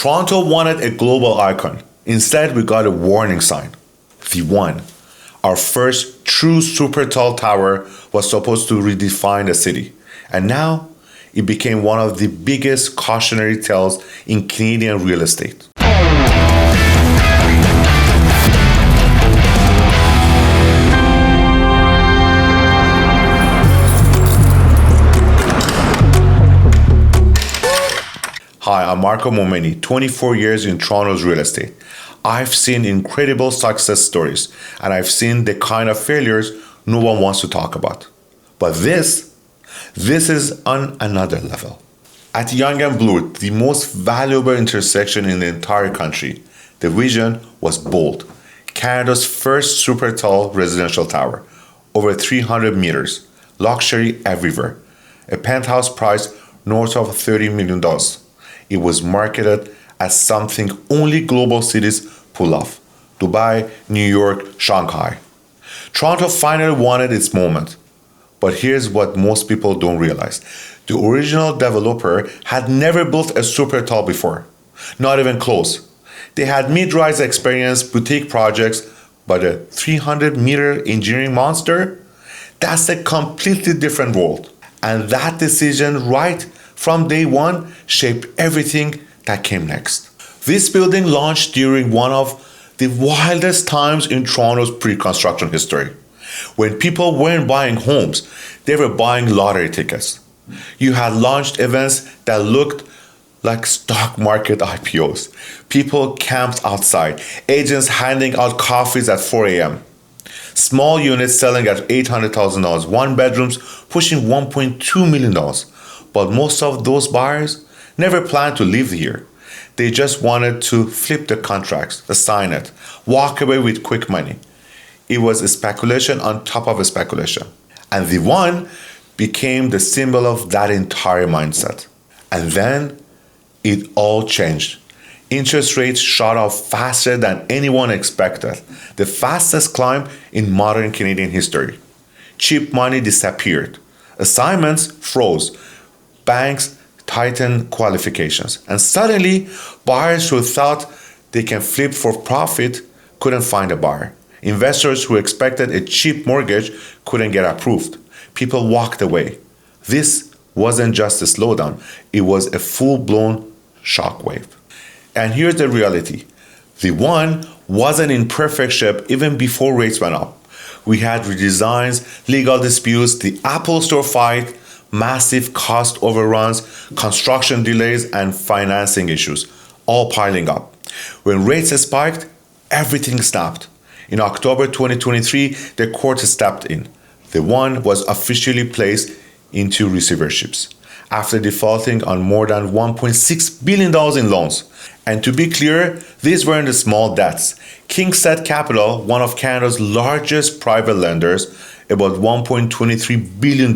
Toronto wanted a global icon. Instead, we got a warning sign. The One, our first true super tall tower, was supposed to redefine the city. And now, it became one of the biggest cautionary tales in Canadian real estate. Hi, I'm Marco Momeni, 24 years in Toronto's real estate. I've seen incredible success stories, and I've seen the kind of failures no one wants to talk about. But this is on another level. At Yonge and Bloor, the most valuable intersection in the entire country, the vision was bold. Canada's first super tall residential tower, over 300 meters, luxury everywhere, a penthouse price north of $30 million. It was marketed as something only global cities pull off. Dubai, New York, Shanghai. Toronto finally wanted its moment. But here's what most people don't realize. The original developer had never built a super tall before. Not even close. They had mid-rise experience, boutique projects, but a 300-meter engineering monster? That's a completely different world. And that decision right from day one shaped everything that came next. This building launched during one of the wildest times in Toronto's pre-construction history. When people weren't buying homes, they were buying lottery tickets. You had launched events that looked like stock market IPOs. People camped outside, agents handing out coffees at 4 a.m. Small units selling at $800,000, one bedrooms pushing $1.2 million. But most of those buyers never planned to live here. They just wanted to flip the contracts, sign it, walk away with quick money. It was a speculation on top of a speculation. And the One became the symbol of that entire mindset. And then it all changed. Interest rates shot up faster than anyone expected, the fastest climb in modern Canadian history. Cheap money disappeared. Assignments froze. Banks tightened qualifications. And suddenly, buyers who thought they can flip for profit couldn't find a buyer. Investors who expected a cheap mortgage couldn't get approved. People walked away. This wasn't just a slowdown, it was a full-blown shockwave. And here's the reality. The One wasn't in perfect shape even before rates went up. We had redesigns, legal disputes, the Apple Store fight, massive cost overruns, construction delays, and financing issues, all piling up. When rates spiked, everything snapped. In October 2023, the court stepped in. The One was officially placed into receiverships after defaulting on more than $1.6 billion in loans. And to be clear, these weren't the small debts. KingSett Capital, one of Canada's largest private lenders, about $1.23 billion.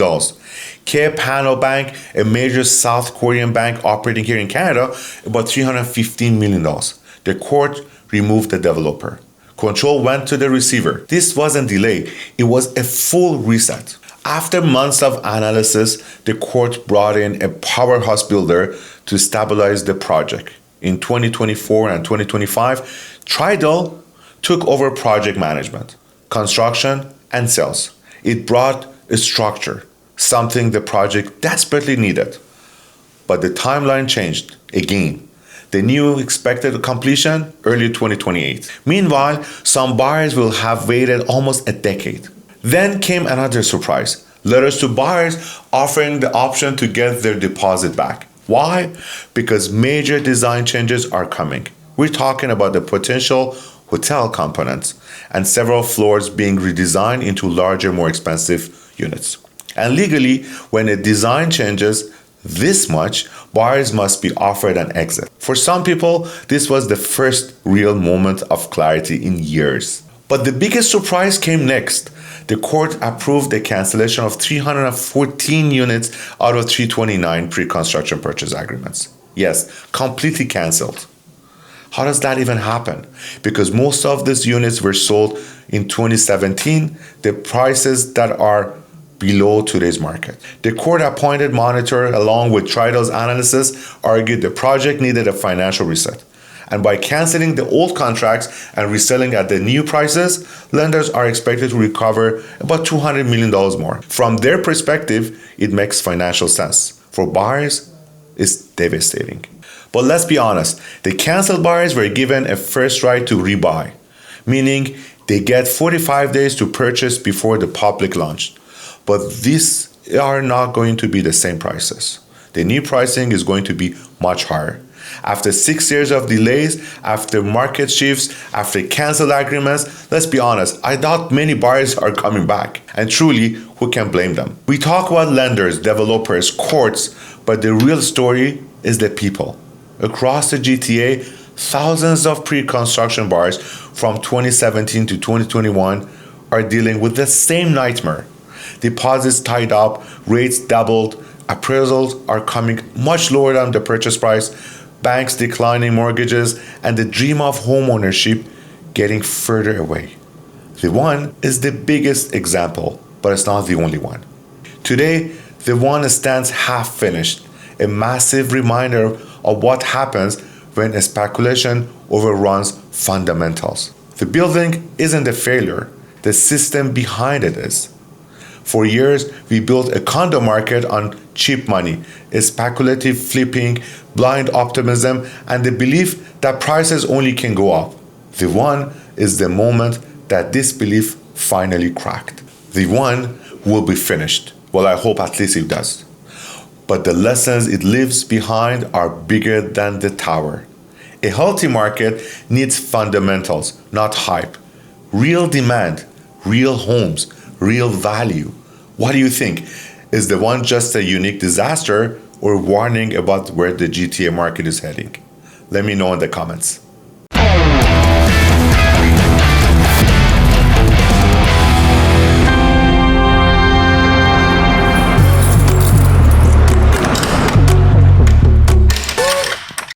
Pano Bank, a major South Korean bank operating here in Canada, about $315 million. The court removed the developer. Control went to the receiver. This wasn't delay, it was a full reset. After months of analysis, the court brought in a powerhouse builder to stabilize the project. In 2024 and 2025, Tridel took over project management, construction, and sales. It brought a structure, something the project desperately needed. But the timeline changed again. The new expected completion, early 2028. Meanwhile, some buyers will have waited almost a decade. Then came another surprise. Letters to buyers offering the option to get their deposit back. Why? Because major design changes are coming. We're talking about the potential hotel components and several floors being redesigned into larger, more expensive units. And legally, when a design changes this much, buyers must be offered an exit. For some people, this was the first real moment of clarity in years. But the biggest surprise came next. The court approved the cancellation of 314 units out of 329 pre-construction purchase agreements. Yes, completely canceled. How does that even happen? Because most of these units were sold in 2017, the prices that are below today's market. The court-appointed monitor, along with Tridel's analysis, argued the project needed a financial reset. And by canceling the old contracts and reselling at the new prices, lenders are expected to recover about $200 million more. From their perspective, it makes financial sense. For buyers, it's devastating. But let's be honest, the canceled buyers were given a first right to rebuy, meaning they get 45 days to purchase before the public launch. But these are not going to be the same prices. The new pricing is going to be much higher. After 6 years of delays, after market shifts, after canceled agreements, let's be honest, I doubt many buyers are coming back. And truly, who can blame them? We talk about lenders, developers, courts, but the real story is the people. Across the GTA, thousands of pre-construction buyers from 2017 to 2021 are dealing with the same nightmare. Deposits tied up, rates doubled, appraisals are coming much lower than the purchase price, banks declining mortgages, and the dream of homeownership getting further away. The One is the biggest example, but it's not the only one. Today, the One stands half finished, a massive reminder of what happens when a speculation overruns fundamentals. The building isn't a failure, the system behind it is. For years, we built a condo market on cheap money, a speculative flipping, blind optimism, and the belief that prices only can go up. The One is the moment that this belief finally cracked. The One will be finished. Well, I hope at least it does. But the lessons it leaves behind are bigger than the tower. A healthy market needs fundamentals, not hype. Real demand, real homes, real value. What do you think? Is the One just a unique disaster or warning about where the GTA market is heading? Let me know in the comments.